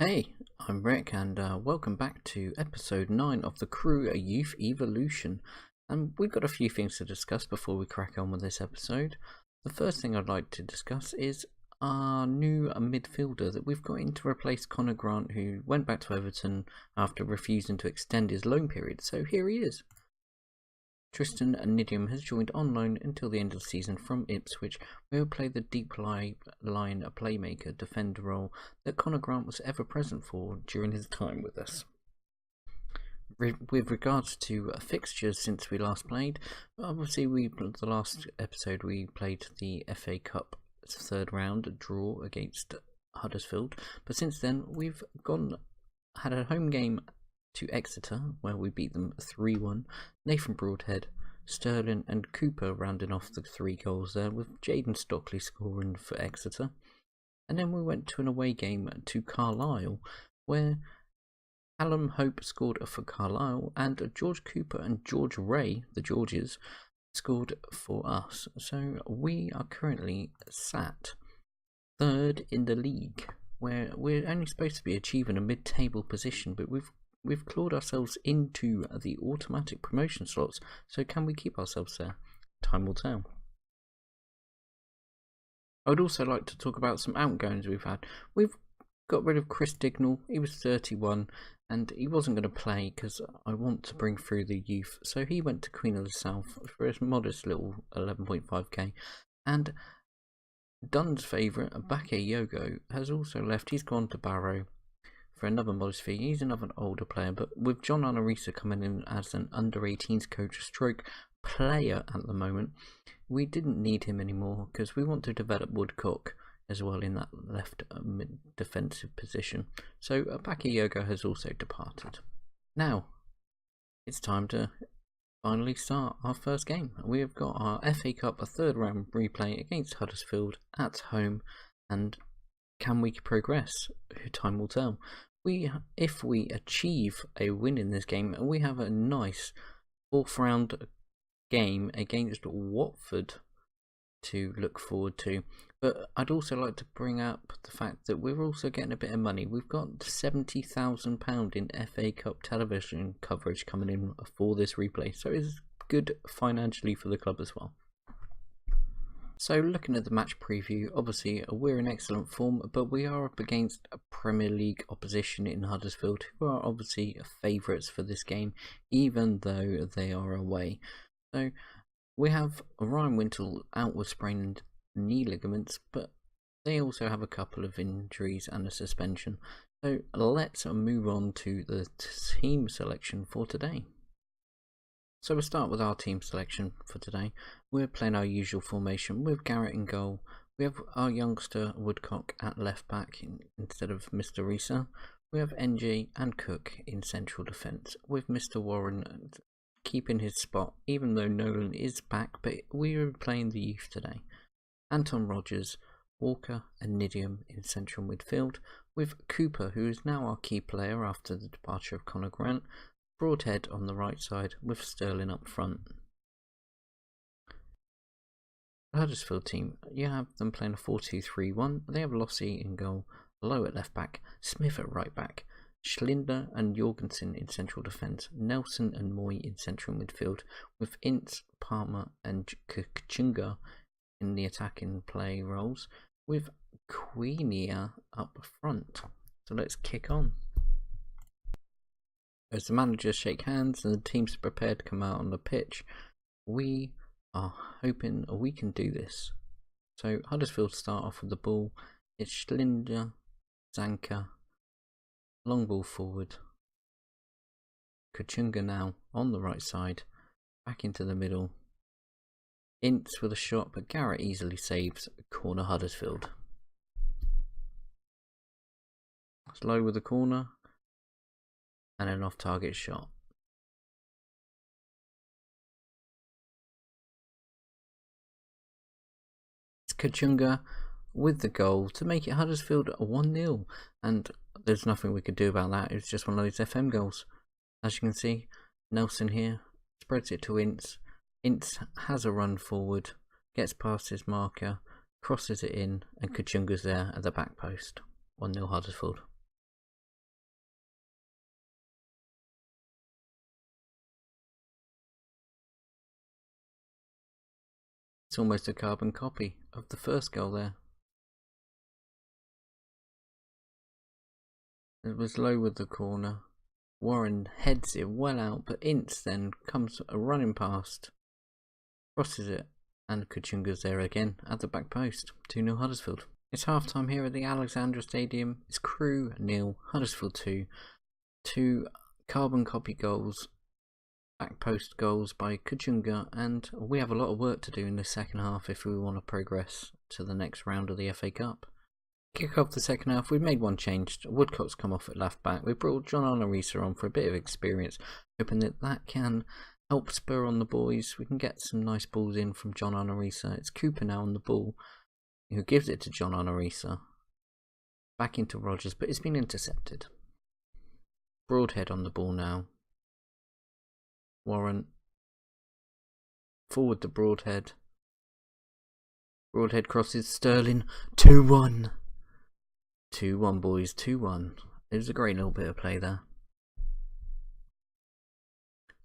Hey, I'm Rick, and welcome back to episode 9 of the Crewe Youth Evolution. And we've got a few things to discuss before we crack on with this episode. The first thing I'd like to discuss is our new midfielder that we've got in to replace Connor Grant, who went back to Everton after refusing to extend his loan period. So here he is. Tristan Nidium has joined on loan until the end of the season from Ipswich, where he'll play the deep line playmaker defender role that Connor Grant was ever present for during his time with us. With regards to fixtures since we last played, obviously the last episode we played the FA Cup third round draw against Huddersfield, but since then we've had a home game to Exeter, where we beat them 3-1. Nathan Broadhead, Sterling and Cooper rounding off the 3 goals there, with Jaden Stockley scoring for Exeter. And then we went to an away game to Carlisle, where Callum Hope scored for Carlisle, and George Cooper and George Ray, the Georges, scored for us. So we are currently sat third in the league, where we're only supposed to be achieving a mid-table position, but we've clawed ourselves into the automatic promotion slots, so can we keep ourselves there? Time will tell. I would also like to talk about some outgoings we've had. We've got rid of Chris Dignall. He was 31 and he wasn't going to play because I want to bring through the youth, so he went to Queen of the South for a modest little 11.5k. And Dunn's favourite, Bake Yogo, has also left. He's gone to Barrow for another modest fee. He's another older player, but with John Anarisa coming in as an under-18s coach stroke player at the moment, we didn't need him anymore because we want to develop Woodcock as well in that left defensive position. So Bakayoko has also departed. Now it's time to finally start our first game. We have got our FA Cup, a third round replay against Huddersfield at home, and can we progress? Time will tell. If we achieve a win in this game, we have a nice 4th round game against Watford to look forward to. But I'd also like to bring up the fact that we're also getting a bit of money. We've got £70,000 in FA Cup television coverage coming in for this replay, so it's good financially for the club as well. So looking at the match preview, obviously we're in excellent form, but we are up against a Premier League opposition in Huddersfield, who are obviously favourites for this game, even though they are away. So we have Ryan Wintle out with sprained knee ligaments, but they also have a couple of injuries and a suspension. So let's move on to the team selection for today. So we'll start with our team selection for today. We're playing our usual formation with Garrett in goal. We have our youngster Woodcock at left back instead of Mr. Risa. We have NG and Cook in central defence, with Mr. Warren keeping his spot, even though Nolan is back, but we are playing the youth today. Anton Rogers, Walker and Nidium in central midfield, with Cooper, who is now our key player after the departure of Connor Grant, Broadhead on the right side, with Sterling up front. The Huddersfield team, you have them playing a 4-2-3-1. They have Lossie in goal, Lowe at left back, Smith at right back, Schlinder and Jorgensen in central defence, Nelson and Moy in central midfield, with Ince, Palmer and Kachunga in the attacking play roles, with Queenia up front. So let's kick on. As the managers shake hands and the teams prepare to come out on the pitch, we are hoping we can do this. So Huddersfield start off with the ball. It's Schlinder, Zanka, long ball forward. Kachunga now on the right side, back into the middle. Ince with a shot, but Garrett easily saves. Corner Huddersfield. Slow with the corner. And an off-target shot. It's Kachunga with the goal to make it Huddersfield 1-0. And there's nothing we could do about that. It was just one of those FM goals. As you can see, Nelson here spreads it to Ince. Ince has a run forward, gets past his marker, crosses it in, and Kachunga's there at the back post. 1-0 Huddersfield. It's almost a carbon copy of the first goal there. It was low with the corner. Warren heads it well out, but Ince then comes running past, crosses it, and Kachunga's there again at the back post. 2-0 Huddersfield. It's half time here at the Alexandra Stadium. It's Crewe 0, Huddersfield 2. 2 carbon copy goals, back post goals by Kachunga, and we have a lot of work to do in the second half if we want to progress to the next round of the FA Cup. Kick off the second half, we've made one change. Woodcock's come off at left back. We brought John Arnorisa on for a bit of experience, hoping that can help spur on the boys. We can get some nice balls in from John Arnorisa. It's Cooper now on the ball, who gives it to John Arnorisa. Back into Rogers, but it's been intercepted. Broadhead on the ball now. Warren. Forward to Broadhead. Broadhead crosses Sterling. 2-1. 2-1 boys, 2-1. It was a great little bit of play there.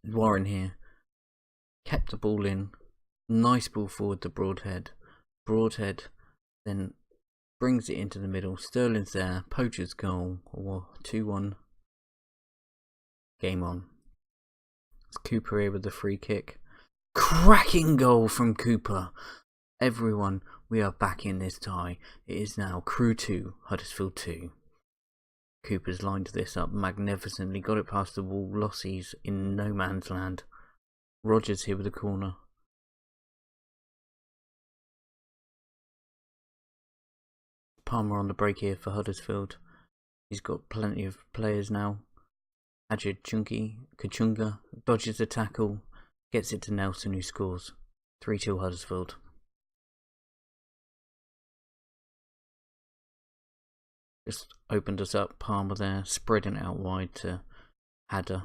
Warren here. Kept the ball in. Nice ball forward to Broadhead. Broadhead then brings it into the middle. Sterling's there. Poacher's goal. 2-1. Game on. It's Cooper here with the free kick. Cracking goal from Cooper. Everyone, we are back in this tie. It is now Crewe 2, Huddersfield 2. Cooper's lined this up magnificently. Got it past the wall. Lossies in no man's land. Rogers here with the corner. Palmer on the break here for Huddersfield. He's got plenty of players now. Kachunga dodges the tackle, gets it to Nelson, who scores. 3-2 Huddersfield. Just opened us up. Palmer there, spreading it out wide to Hadder.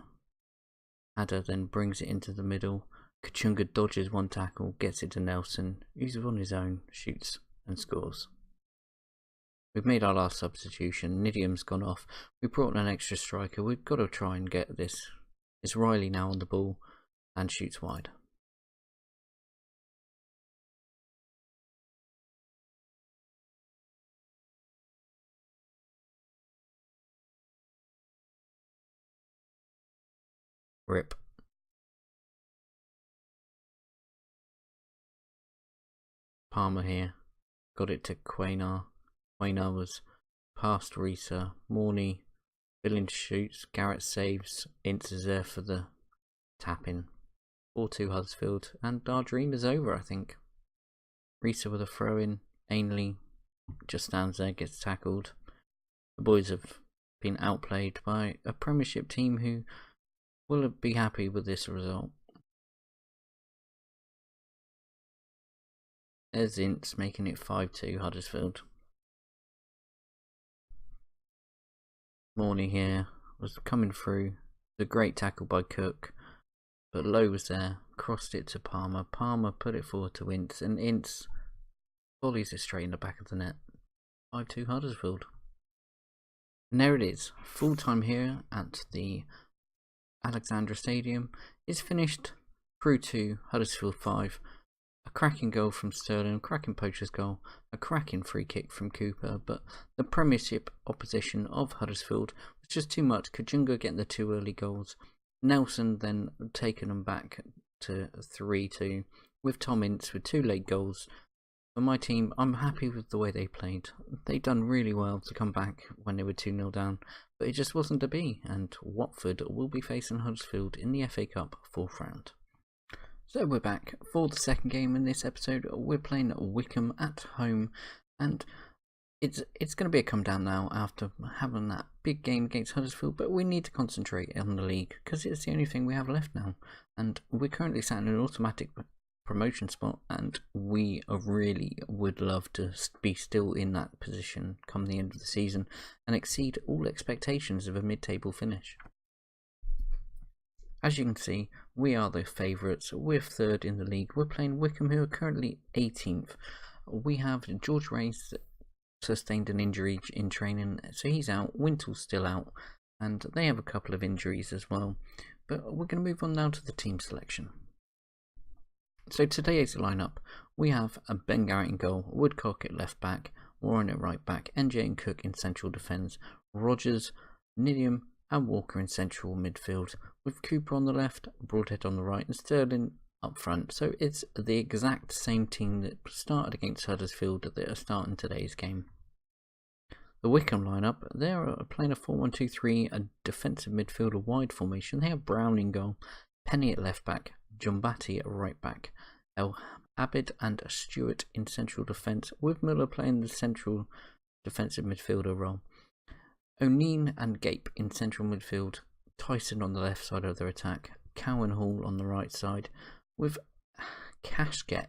Hadder then brings it into the middle. Kachunga dodges one tackle, gets it to Nelson, who's on his own, shoots and scores. We've made our last substitution. Nidium's gone off. We brought in an extra striker. We've got to try and get this. It's Riley now on the ball and shoots wide. Rip. Palmer here. Got it to Quaynar. Quaynar was past Risa. Morney. Billings shoots. Garrett saves. Ince is there for the tap-in. 4-2 Huddersfield. And our dream is over, I think. Risa with a throw-in. Ainley just stands there, gets tackled. The boys have been outplayed by a Premiership team who will be happy with this result. There's Ince making it 5-2 Huddersfield. Morney here was coming through. The great tackle by Cook, but Lowe was there, crossed it to Palmer. Palmer put it forward to Ince, and Ince volleys it straight in the back of the net. 5-2 Huddersfield. And there it is, full time here at the Alexandra Stadium. It's finished. Crewe 2, Huddersfield 5. A cracking goal from Sterling, a cracking poacher's goal, a cracking free kick from Cooper, but the Premiership opposition of Huddersfield was just too much. Kachunga getting the 2 early goals. Nelson then taking them back to 3-2 with Tom Ince with 2 late goals. For my team, I'm happy with the way they played. They done really well to come back when they were 2-0 down, but it just wasn't to be, and Watford will be facing Huddersfield in the FA Cup 4th round. So we're back for the second game in this episode. We're playing Wycombe at home, and it's going to be a come down now after having that big game against Huddersfield, but we need to concentrate on the league because it's the only thing we have left now, and we're currently sat in an automatic promotion spot, and we really would love to be still in that position come the end of the season and exceed all expectations of a mid-table finish. As you can see, we are the favourites. We're 3rd in the league. We're playing Wycombe, who are currently 18th. We have George Ray's sustained an injury in training, so he's out. Wintle's still out, and they have a couple of injuries as well. But we're going to move on now to the team selection. So today's lineup, we have a Ben Garrett in goal, Woodcock at left back, Warren at right back, NJ and Cook in central defence, Rogers, Nidiam and Walker in central midfield, with Cooper on the left, Broadhead on the right and Sterling up front. So it's the exact same team that started against Huddersfield that are starting today's game. The Wycombe lineup, they're playing a 4-1-2-3, a defensive midfielder wide formation. They have Brown in goal, Penny at left back, Jumbati at right back, El Abid and Stewart in central defence, with Miller playing the central defensive midfielder role. O'Neill and Gape in central midfield, Tyson on the left side of their attack, Cowan Hall on the right side, with Casket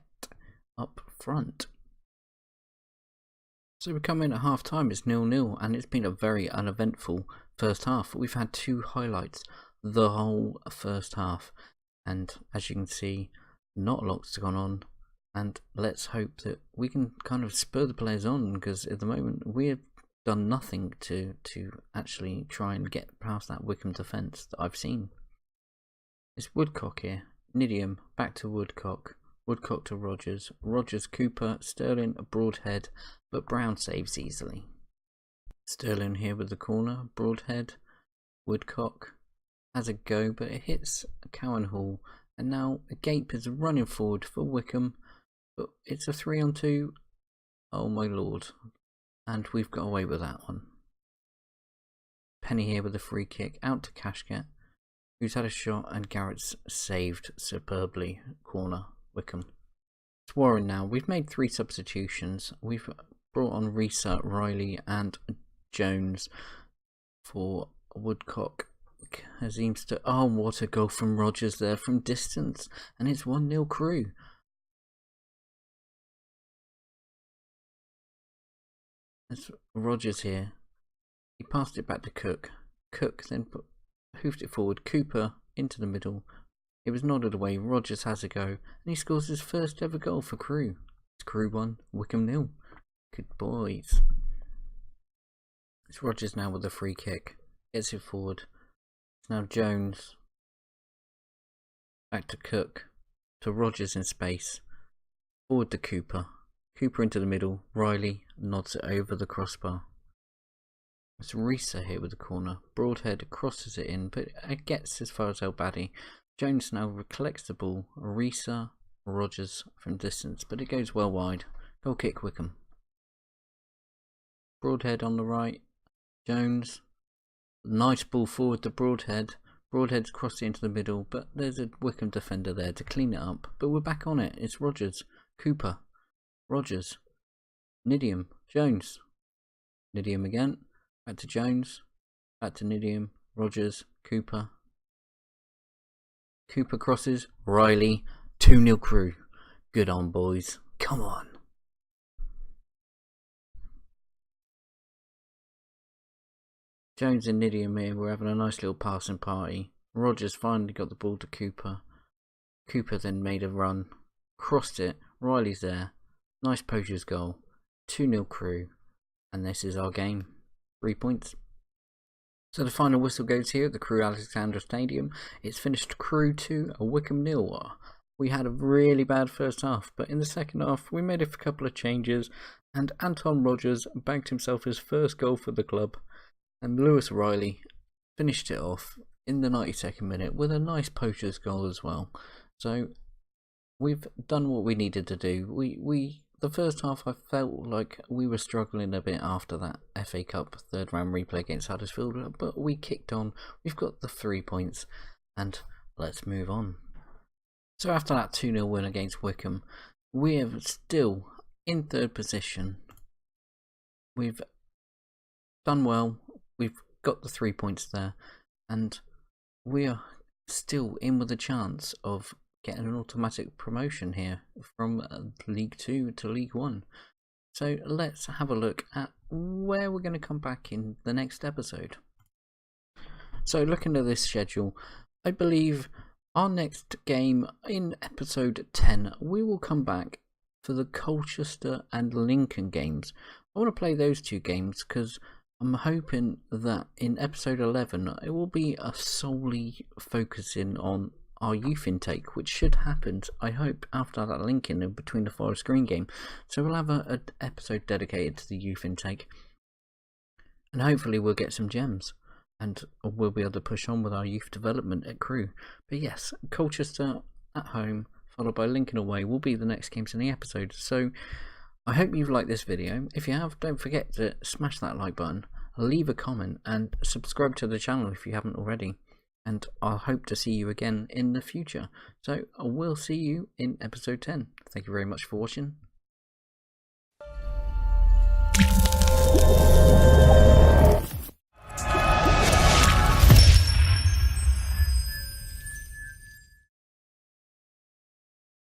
up front. So we come in at half time, it's 0-0, and it's been a very uneventful first half. We've had two highlights the whole first half, and as you can see, not a lot's gone on, and let's hope that we can kind of spur the players on, because at the moment we've done nothing to actually try and get past that Wycombe defence that I've seen. It's Woodcock here, Nidiam back to Woodcock, Woodcock to Rogers, Rogers Cooper, Sterling Broadhead, but Brown saves easily. Sterling here with the corner, Broadhead, Woodcock has a go, but it hits Cowan Hall, and now Gape is running forward for Wycombe, but it's a 3-on-2, oh my lord, and we've got away with that one. Penny here with a free kick, out to Casket, who's had a shot, and Garrett's saved superbly, corner, Wycombe. It's Warren now. We've made 3 substitutions. We've brought on Risa, Riley and Jones for Woodcock. Seems to, oh, what a goal from Rogers there from distance, and it's 1-0 Crewe. There's Rogers here. He passed it back to Cook. Cook then hoofed it forward. Cooper into the middle. It was nodded away. Rogers has a go, and he scores his first ever goal for Crewe. It's Crewe 1, Wycombe 0. Good boys. It's Rogers now with a free kick. Gets it forward. It's now Jones. Back to Cook. To Rogers in space. Forward to Cooper. Cooper into the middle. Riley nods it over the crossbar. It's Risa here with the corner. Broadhead crosses it in, but it gets as far as El Badi. Jones now collects the ball. Risa, Rogers from distance, but it goes well wide. Goal kick Wycombe. Broadhead on the right. Jones. Nice ball forward to Broadhead. Broadhead's crossed it into the middle, but there's a Wycombe defender there to clean it up. But we're back on it. It's Rogers. Cooper. Rogers. Nidiam. Jones. Nidiam again. Back to Jones. Back to Nidiam. Rogers. Cooper. Cooper crosses. Riley. 2-0 Crewe. Good on, boys. Come on. Jones and Nidiam here were having a nice little passing party. Rogers finally got the ball to Cooper. Cooper then made a run. Crossed it. Riley's there. Nice poacher's goal. 2-0 Crewe. And this is our game. 3 points. So the final whistle goes here at the Crewe Alexandra Stadium. It's finished Crewe 2, Wycombe 0. We had a really bad first half, but in the second half we made a couple of changes, and Anton Rogers bagged himself his first goal for the club, and Lewis Riley finished it off in the 92nd minute with a nice poacher's goal as well. So we've done what we needed to do. The first half I felt like we were struggling a bit after that FA Cup third round replay against Huddersfield, but we kicked on. We've got the 3 points, and let's move on. So after that 2-0 win against Wycombe, we are still in third position. We've done well. We've got the 3 points there, and we are still in with a chance of getting an automatic promotion here from League 2 to League 1. So let's have a look at where we're going to come back in the next episode. So looking at this schedule, I believe our next game in episode 10, we will come back for the Colchester and Lincoln games. I want to play those 2 games because I'm hoping that in episode 11 it will be solely focusing on our youth intake, which should happen, I hope, after that linking in between the Forest Green game. So we'll have an episode dedicated to the youth intake, and hopefully we'll get some gems, and we'll be able to push on with our youth development at Crewe. But yes, Colchester at home, followed by Lincoln away, will be the next games in the episode. So I hope you've liked this video. If you have, don't forget to smash that like button, leave a comment, and subscribe to the channel if you haven't already. And I'll hope to see you again in the future. So I will see you in episode 10. Thank you very much for watching.